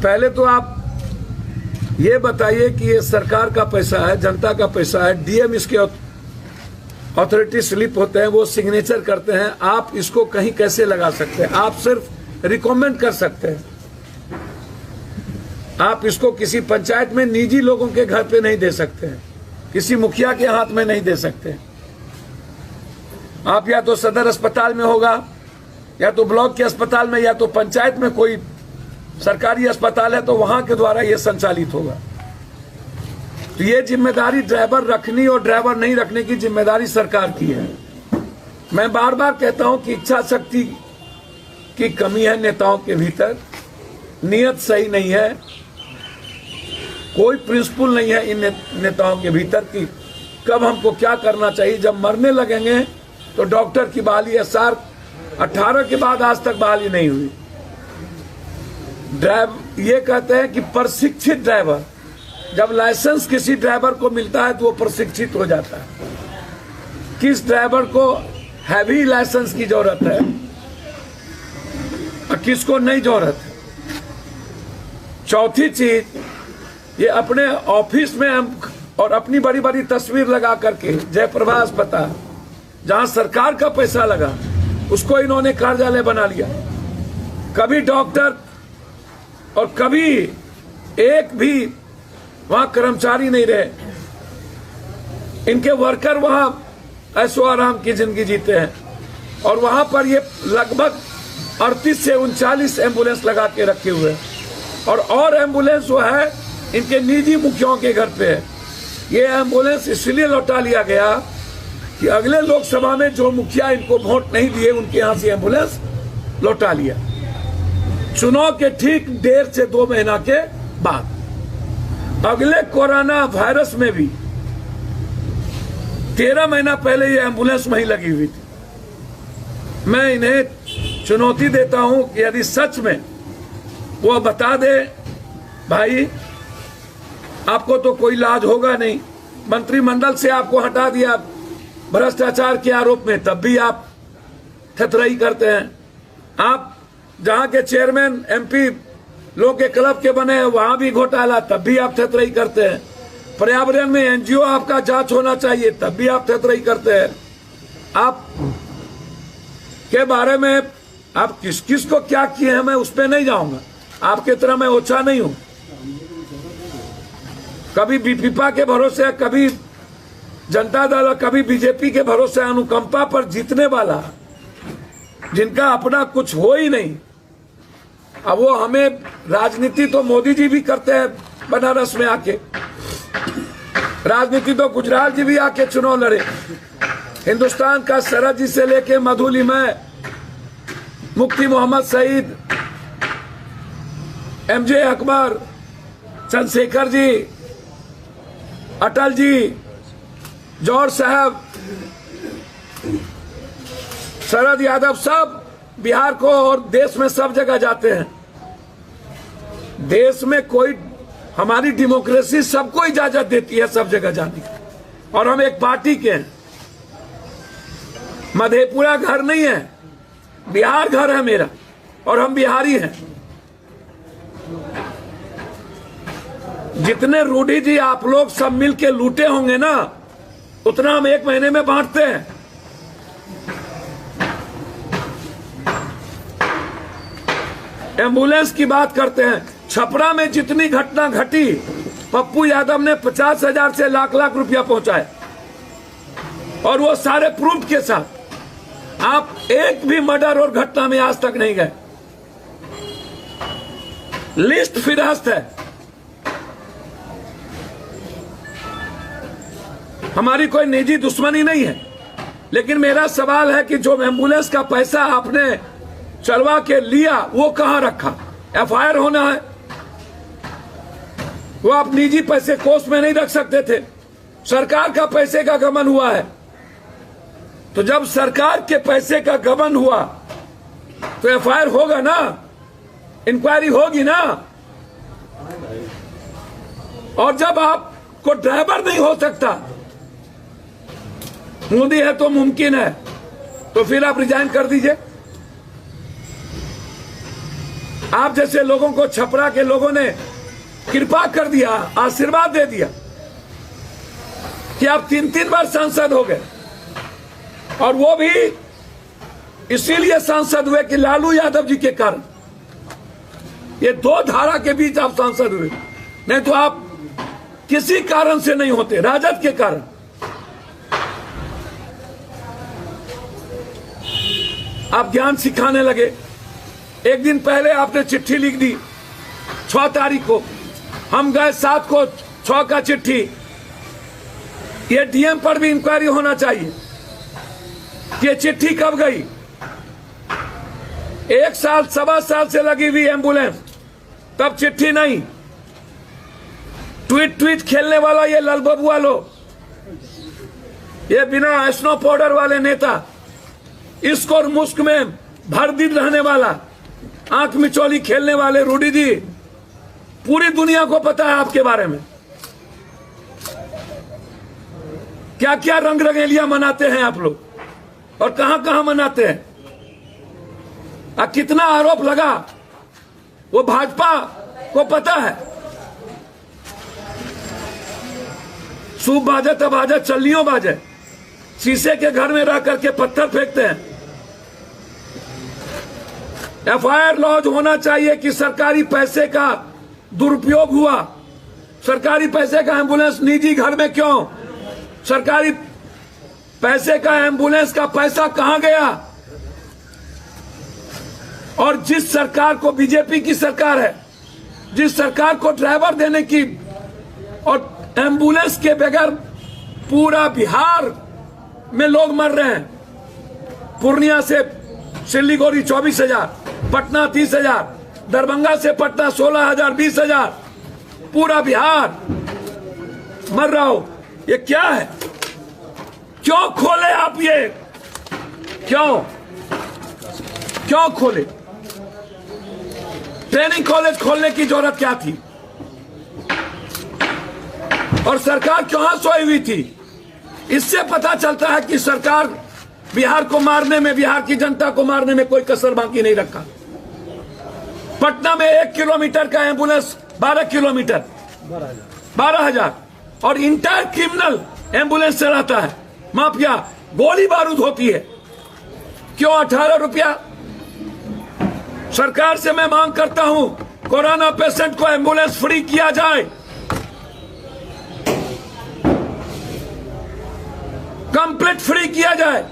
पहले तो आप ये बताइए कि ये सरकार का पैसा है, जनता का पैसा है, डीएम इसके अथॉरिटी स्लिप होते हैं, वो सिग्नेचर करते हैं। आप इसको कहीं कैसे लगा सकते हैं? आप सिर्फ रिकमेंड कर सकते हैं। आप इसको किसी पंचायत में निजी लोगों के घर पे नहीं दे सकते हैं, किसी मुखिया के हाथ में नहीं दे सकते। आप या तो सदर अस्पताल में होगा, या तो ब्लॉक के अस्पताल में, या तो पंचायत में कोई सरकारी अस्पताल है तो वहां के द्वारा यह संचालित होगा। तो ये जिम्मेदारी ड्राइवर रखनी और ड्राइवर नहीं रखने की जिम्मेदारी सरकार की है। मैं बार बार कहता हूं कि इच्छा शक्ति की कमी है नेताओं के भीतर, नियत सही नहीं है, कोई प्रिंसिपल नहीं है इन नेताओं के भीतर कि कब हमको क्या करना चाहिए। जब मरने लगेंगे तो डॉक्टर की बहाली SR 18 के बाद आज तक बहाली नहीं हुई। ये कहते हैं कि प्रशिक्षित ड्राइवर, जब लाइसेंस किसी ड्राइवर को मिलता है तो वो प्रशिक्षित हो जाता है। किस ड्राइवर को हैवी लाइसेंस की जरूरत है और किसको नहीं जरूरत है। चौथी चीज, ये अपने ऑफिस में और अपनी बड़ी बड़ी तस्वीर लगा करके जयप्रभा अस्पताल, जहां सरकार का पैसा लगा, उसको इन्होंने कार्यालय बना लिया। कभी डॉक्टर और कभी एक भी वहां कर्मचारी नहीं रहे। इनके वर्कर वहां ऐशो आराम की जिंदगी जीते हैं, और वहां पर ये लगभग 38 से 39 एम्बुलेंस लगा के रखे हुए हैं। और एम्बुलेंस वो है इनके निजी मुखियाओं के घर पे है। ये एम्बुलेंस इसलिए लौटा लिया गया कि अगले लोकसभा में जो मुखिया इनको वोट नहीं दिए, उनके यहां से एम्बुलेंस लौटा लिया। चुनाव के ठीक 1.5 से 2 महीना के बाद, अगले कोरोना वायरस में भी 13 महीना पहले ये एम्बुलेंस वहीं लगी हुई थी। मैं इन्हें चुनौती देता हूं कि यदि सच में वो बता दे, भाई आपको तो कोई इलाज होगा नहीं, मंत्रिमंडल से आपको हटा दिया भ्रष्टाचार के आरोप में, तब भी आप थतरई करते हैं। आप जहां के चेयरमैन MP लोग के क्लब के बने हैं, वहां भी घोटाला, तब भी आप थतरई करते हैं। पर्यावरण में NGO आपका जांच होना चाहिए, तब भी आप थतरई करते हैं। आप के बारे में आप किस किस को क्या किए हैं मैं उस पर नहीं जाऊंगा, आपके तरह मैं ओछा नहीं हूं। कभी बीपीपा के भरोसे, कभी जनता दल, कभी बीजेपी के भरोसे अनुकंपा पर जीतने वाला, जिनका अपना कुछ हो ही नहीं। अब वो हमें राजनीति तो मोदी जी भी करते हैं बनारस में आके, राजनीति तो गुजराल जी भी आके चुनाव लड़े। हिंदुस्तान का सरहद जी से लेके मधुलिमय, मुफ्ती मोहम्मद सईद, MJ अकबर, चंद्रशेखर जी, अटल जी, जौहर साहब, शरद यादव, सब बिहार को और देश में सब जगह जाते हैं। देश में कोई, हमारी डेमोक्रेसी सबको इजाजत देती है सब जगह जाने की, और हम एक पार्टी के हैं। मधेपुरा घर नहीं है, बिहार घर है मेरा, और हम बिहारी हैं। जितने रूढ़ी जी आप लोग सब मिल के लूटे होंगे ना, उतना हम 1 महीने में बांटते हैं। एम्बुलेंस की बात करते हैं, छपरा में जितनी घटना घटी, पप्पू यादव ने 50,000 से लाख लाख रुपया पहुंचाए, और वो सारे प्रूफ के साथ। आप एक भी मर्डर और घटना में आज तक नहीं गए। लिस्ट फिरहस्त है। हमारी कोई निजी दुश्मनी नहीं है, लेकिन मेरा सवाल है कि जो एम्बुलेंस का पैसा आपने चलवा के लिया, वो कहां रखा? FIR होना है। वो आप निजी पैसे कोष में नहीं रख सकते थे, सरकार का पैसे का गबन हुआ है। तो जब सरकार के पैसे का गबन हुआ तो FIR होगा ना, इंक्वायरी होगी ना। और जब आपको ड्राइवर नहीं हो सकता, मोदी है तो मुमकिन है, तो फिर आप रिजाइन कर दीजिए। आप जैसे लोगों को छपरा के लोगों ने कृपा कर दिया, आशीर्वाद दे दिया कि आप 3-3 बार सांसद हो गए, और वो भी इसीलिए सांसद हुए कि लालू यादव जी के कारण। ये दो धारा के बीच आप सांसद हुए, नहीं तो आप किसी कारण से नहीं होते, राजद के कारण। आप ज्ञान सिखाने लगे। एक दिन पहले आपने चिट्ठी लिख दी 6 तारीख को, हम गए 7 को 6 का चिट्ठी। ये डीएम पर भी इंक्वायरी होना चाहिए कि ये चिट्ठी कब गई। 1 साल 1.25 साल से लगी हुई एम्बुलेंस, तब चिट्ठी नहीं। ट्वीट खेलने वाला ये ललबबुआ लोग, ये बिना स्नो पाउडर वाले नेता, इसको और मुश्क में भर दिन रहने वाला, आंख मिचौली खेलने वाले रूडी जी, पूरी दुनिया को पता है आपके बारे में क्या क्या रंग रंगेलियां मनाते हैं आप लोग, और कहां कहां मनाते हैं। कितना आरोप लगा वो भाजपा को पता है। सूप बाजे तब बाजे, चल्लियों बाजे, शीशे के घर में रह करके पत्थर फेंकते हैं। एफआईआर लॉन्च होना चाहिए कि सरकारी पैसे का दुरुपयोग हुआ। सरकारी पैसे का एम्बुलेंस निजी घर में क्यों? सरकारी पैसे का एम्बुलेंस का पैसा कहां गया? और जिस सरकार को, बीजेपी की सरकार है, जिस सरकार को ड्राइवर देने की और एम्बुलेंस के बगैर पूरा बिहार में लोग मर रहे हैं। पूर्णिया से सिलीगुड़ी 24,000, पटना 30,000, दरभंगा से पटना 16,000, 20,000, पूरा बिहार मर रहा हो। ये क्या है? क्यों खोले आप ये? क्यों खोले? ट्रेनिंग कॉलेज खोलने की जरूरत क्या थी? और सरकार कहां सोई हुई थी? इससे पता चलता है कि सरकार बिहार को मारने में, बिहार की जनता को मारने में कोई कसर बाकी नहीं रखा। पटना में 1 किलोमीटर का एम्बुलेंस 12 किलोमीटर, 12,000, और इंटायर क्रिमिनल एम्बुलेंस चलाता है, माफिया, गोली बारूद होती है। क्यों 18 रुपया? सरकार से मैं मांग करता हूं, कोरोना पेशेंट को एम्बुलेंस फ्री किया जाए, कंप्लीट फ्री किया जाए।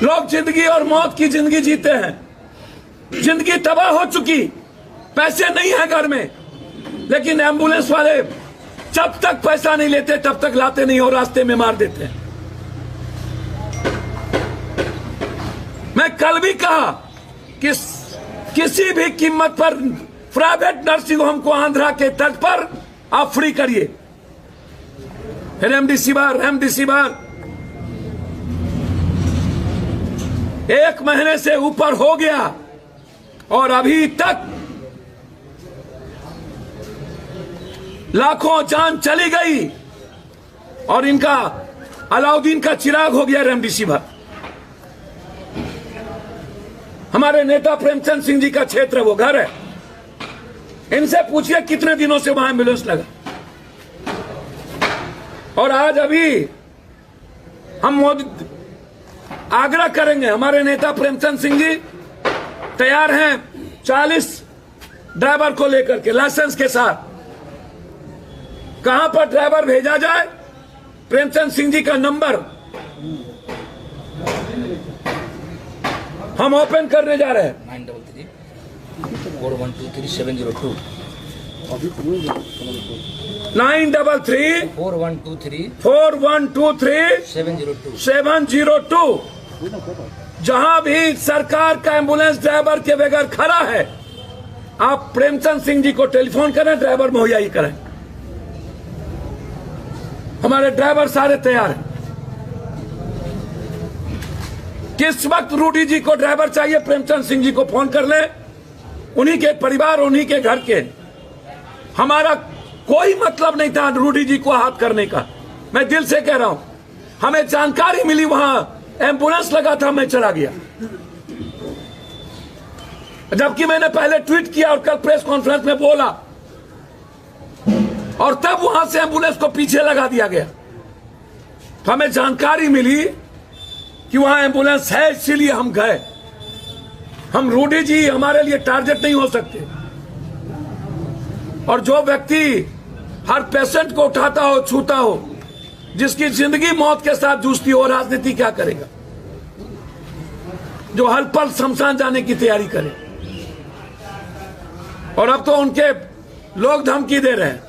लोग जिंदगी और मौत की जिंदगी जीते हैं, जिंदगी तबाह हो चुकी, पैसे नहीं है घर में, लेकिन एम्बुलेंस वाले जब तक पैसा नहीं लेते तब तक लाते नहीं और रास्ते में मार देते हैं। मैं कल भी कहा कि किसी भी कीमत पर प्राइवेट नर्सिंग होम को आंध्रा के तर्ज पर आप फ्री करिए। रेमडेसिविर 1 महीने से ऊपर हो गया और अभी तक लाखों जान चली गई, और इनका अलाउद्दीन का चिराग हो गया रेमडेसिविर। हमारे नेता प्रेमचंद सिंह जी का क्षेत्र, वो घर है, इनसे पूछिए कितने दिनों से वहां एम्बुलेंस लगा। और आज अभी हम मोदी आग्रह करेंगे, हमारे नेता प्रेमचंद सिंह जी तैयार हैं 40 ड्राइवर को लेकर के लाइसेंस के साथ। कहां पर ड्राइवर भेजा जाए? प्रेमचंद सिंह जी का नंबर हम ओपन करने जा रहे हैं। 934123 702 जहां भी सरकार का एम्बुलेंस ड्राइवर के बगैर खड़ा है, आप प्रेमचंद सिंह जी को टेलीफोन करें, ड्राइवर मुहैया ही करें। हमारे ड्राइवर सारे तैयार हैं। किस वक्त रूडी जी को ड्राइवर चाहिए, प्रेमचंद सिंह जी को फोन कर ले, उन्हीं के परिवार, उन्हीं के घर के। हमारा कोई मतलब नहीं था रूडी जी को हाथ करने का। मैं दिल से कह रहा हूं, हमें जानकारी मिली, वहां एम्बुलेंस लगा था, मैं चला गया। जबकि मैंने पहले ट्वीट किया और कल प्रेस कॉन्फ्रेंस में बोला, और तब वहां से एम्बुलेंस को पीछे लगा दिया गया। तो हमें जानकारी मिली कि वहां एम्बुलेंस है, इसीलिए हम गए। हम रूडी जी हमारे लिए टारगेट नहीं हो सकते। और जो व्यक्ति हर पेशेंट को उठाता हो, छूता हो, जिसकी जिंदगी मौत के साथ जूझती हो, राजनीति क्या करेगा? जो हर पल शमशान जाने की तैयारी करे। और अब तो उनके लोग धमकी दे रहे हैं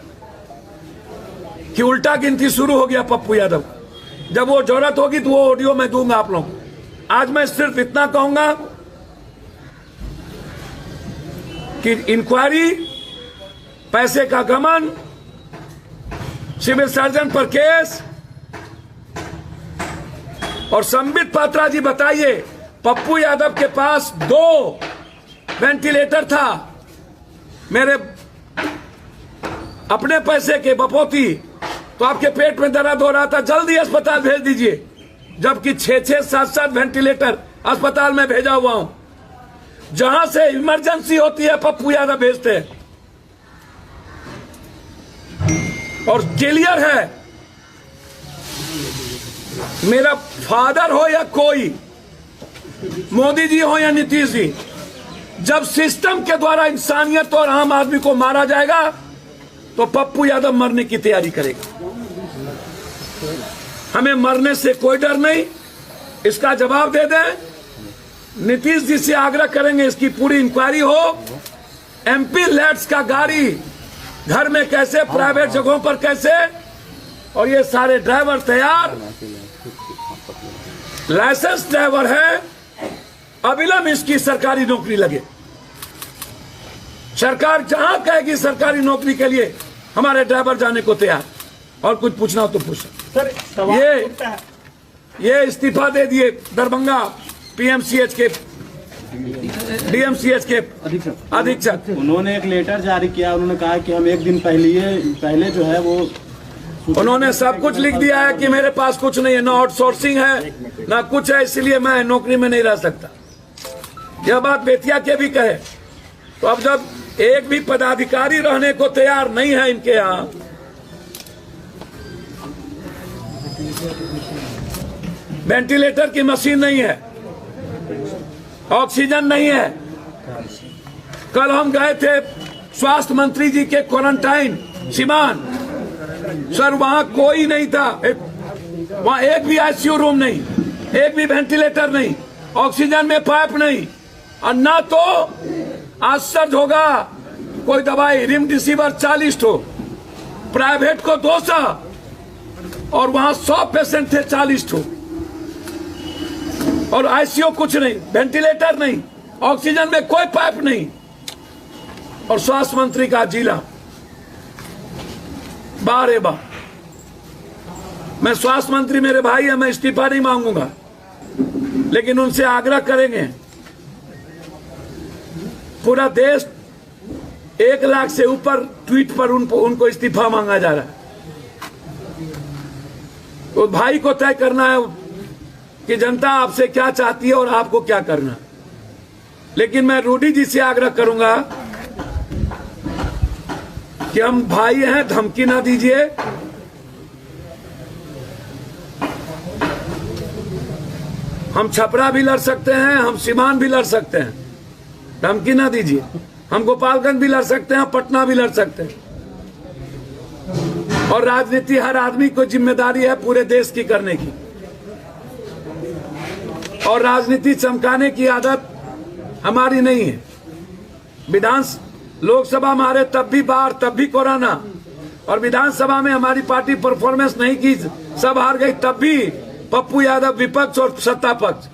कि उल्टा गिनती शुरू हो गया पप्पू यादव। जब वो जरूरत होगी तो वो ऑडियो मैं दूंगा आप लोगों को। आज मैं सिर्फ इतना कहूंगा कि इंक्वायरी, पैसे का गमन, सिविल सर्जन पर केस। और संबित पात्रा जी बताइए, पप्पू यादव के पास 2 वेंटिलेटर था, मेरे अपने पैसे के बपोती, तो आपके पेट में दर्द हो रहा था, जल्दी अस्पताल भेज दीजिए। जबकि 6-6, 7-7 वेंटिलेटर अस्पताल में भेजा हुआ हूं। जहां से इमरजेंसी होती है पप्पू यादव भेजते हैं। और क्लियर है, मेरा फादर हो या कोई, मोदी जी हो या नीतीश जी, जब सिस्टम के द्वारा इंसानियत और आम आदमी को मारा जाएगा तो पप्पू यादव मरने की तैयारी करेगा। हमें मरने से कोई डर नहीं, इसका जवाब दे दें। नीतीश जी से आग्रह करेंगे इसकी पूरी इंक्वायरी हो। एमपी लैट्स का गाड़ी घर में कैसे, प्राइवेट जगहों पर कैसे, और ये सारे ड्राइवर तैयार, लाइसेंस ड्राइवर है, अविलंब इसकी सरकारी नौकरी लगे। सरकार जहां कहेगी सरकारी नौकरी के लिए हमारे ड्राइवर जाने को तैयार। और कुछ पूछना हो तो पूछ सर। ये इस्तीफा दे दिए दरभंगा पीएमसीएच के, डीएमसीएच के अधीक्षक। उन्होंने एक लेटर जारी किया, उन्होंने कहा कि हम एक दिन पहले जो है वो, उन्होंने सब कुछ लिख दिया है कि मेरे पास कुछ नहीं है, ना आउटसोर्सिंग है ना कुछ है, इसलिए मैं नौकरी में नहीं रह सकता। यह बात बेतिया के भी कहे। तो अब जब एक भी पदाधिकारी रहने को तैयार नहीं है इनके यहाँ, वेंटिलेटर की मशीन नहीं है, ऑक्सीजन नहीं है। कल हम गए थे स्वास्थ्य मंत्री जी के क्वारंटाइन सिवान, सर वहां कोई नहीं था, वहां एक भी आईसीयू रूम नहीं, एक भी वेंटिलेटर नहीं, ऑक्सीजन में पाइप नहीं। और ना तो आश्चर्य होगा, कोई दवाई रेमडेसिविर 40 ठो, प्राइवेट को 200, और वहां 100 पेशेंट थे, 40 ठो। और आईसीयू कुछ नहीं, वेंटिलेटर नहीं, ऑक्सीजन में कोई पाइप नहीं। और स्वास्थ्य मंत्री का जिला बारे बा। मैं स्वास्थ्य मंत्री मेरे भाई है, मैं इस्तीफा नहीं मांगूंगा, लेकिन उनसे आग्रह करेंगे। पूरा देश 1 लाख से ऊपर ट्वीट पर उनको इस्तीफा मांगा जा रहा है। तो भाई को तय करना है कि जनता आपसे क्या चाहती है और आपको क्या करना है। लेकिन मैं रूडी जी से आग्रह करूंगा कि हम भाई हैं, धमकी ना दीजिए। हम छपरा भी लड़ सकते हैं, हम सीमान भी लड़ सकते हैं, धमकी ना दीजिए। हम गोपालगंज भी लड़ सकते हैं, पटना भी लड़ सकते हैं। और राजनीति हर आदमी को जिम्मेदारी है पूरे देश की करने की। और राजनीति चमकाने की आदत हमारी नहीं है। लोकसभा में हारे तब भी बाढ़, तब भी कोरोना, और विधानसभा में हमारी पार्टी परफॉर्मेंस नहीं की, सब हार गई, तब भी पप्पू यादव विपक्ष और सत्ता पक्ष।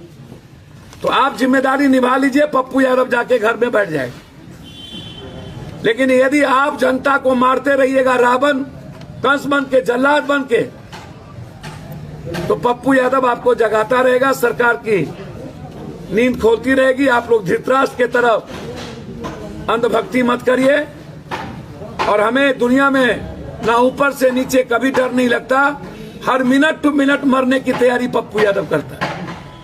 तो आप जिम्मेदारी निभा लीजिए, पप्पू यादव जाके घर में बैठ जाएगा। लेकिन यदि आप जनता को मारते रहिएगा रावण कंस बन के, जल्लाद बन के, तो पप्पू यादव आपको जगाता रहेगा, सरकार की नींद खोलती रहेगी। आप लोग धृतराष्ट्र के तरफ अंधभक्ति मत करिए। और हमें दुनिया में ना ऊपर से नीचे कभी डर नहीं लगता। हर मिनट टू मिनट मरने की तैयारी पप्पू यादव करता है।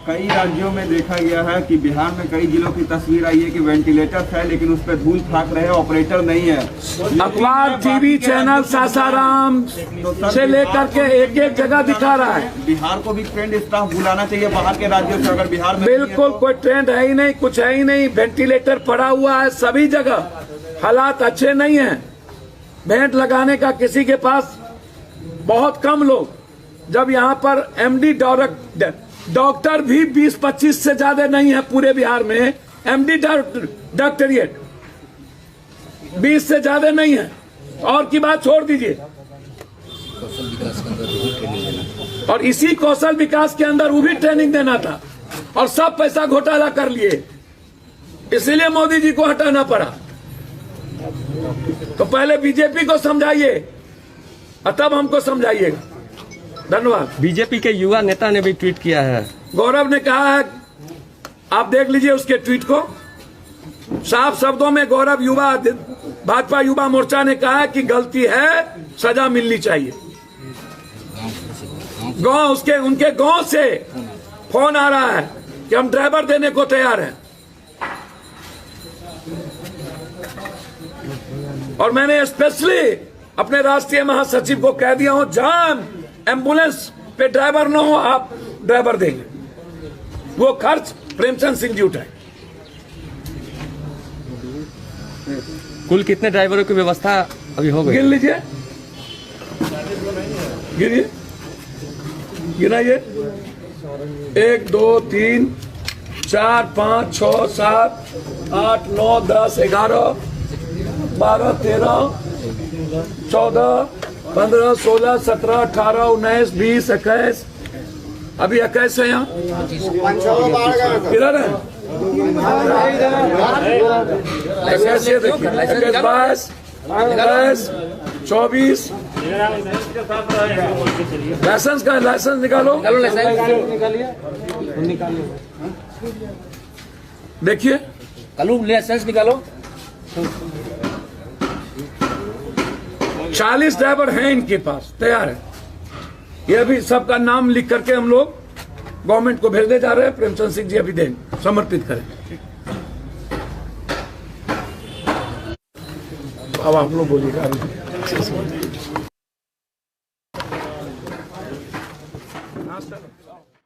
कई राज्यों में देखा गया है कि बिहार में कई जिलों की तस्वीर आई है कि वेंटिलेटर है लेकिन उस पर धूल फाक रहे ऑपरेटर नहीं है। अखबार टीवी चैनल सासाराम से लेकर के एक एक जगह दिखा रहा है। बिहार को भी ट्रेंड स्टाफ बुलाना चाहिए बाहर के राज्यों से, अगर बिहार में बिल्कुल कोई ट्रेंड है ही नहीं, कुछ है ही नहीं। वेंटिलेटर पड़ा हुआ है सभी जगह, हालात अच्छे नहीं है। बेड लगाने का किसी के पास बहुत कम लोग, जब यहाँ पर एमडी डॉक्टर भी 20-25 से ज्यादा नहीं है पूरे बिहार में। एमडी डॉक्टरेट 20 से ज्यादा नहीं है। और की बात छोड़ दीजिए, और इसी कौशल विकास के अंदर वो भी ट्रेनिंग देना था और सब पैसा घोटाला कर लिए, इसीलिए मोदी जी को हटाना पड़ा। तो पहले बीजेपी को समझाइए और तब हमको समझाइएगा। धन्यवाद। बीजेपी के युवा नेता ने भी ट्वीट किया है। गौरव ने कहा है, आप देख लीजिए उसके ट्वीट को, साफ शब्दों में गौरव भाजपा युवा मोर्चा ने कहा है कि गलती है, सजा मिलनी चाहिए। उनके गांव से फोन आ रहा है कि हम ड्राइवर देने को तैयार हैं। और मैंने स्पेशली अपने राष्ट्रीय महासचिव को कह दिया हूं, जहां एम्बुलेंस पे ड्राइवर न हो आप ड्राइवर देंगे, वो खर्च प्रेमचंद सिंह जी उठाए। कुल कितने ड्राइवरों की व्यवस्था अभी हो गई? गिन लीजिए, गिनिए, गिनाइए। 1 2 3 4 5 6 7 8 9 10 11 12 13 14 15 16 17 18 19 20 21, अभी 21 है यहाँ। किधर है? 21 ये देखिए, 22 23 24। लाइसेंस का लाइसेंस निकालो, देखिए लाइसेंस निकालो। 40 ड्राइवर हैं इनके पास, तैयार है। ये भी सबका नाम लिख करके हम लोग गवर्नमेंट को भेजने जा रहे हैं। प्रेमचंद सिंह जी अभी देंगे, समर्पित करें। अब आप लोग बोलिएगा।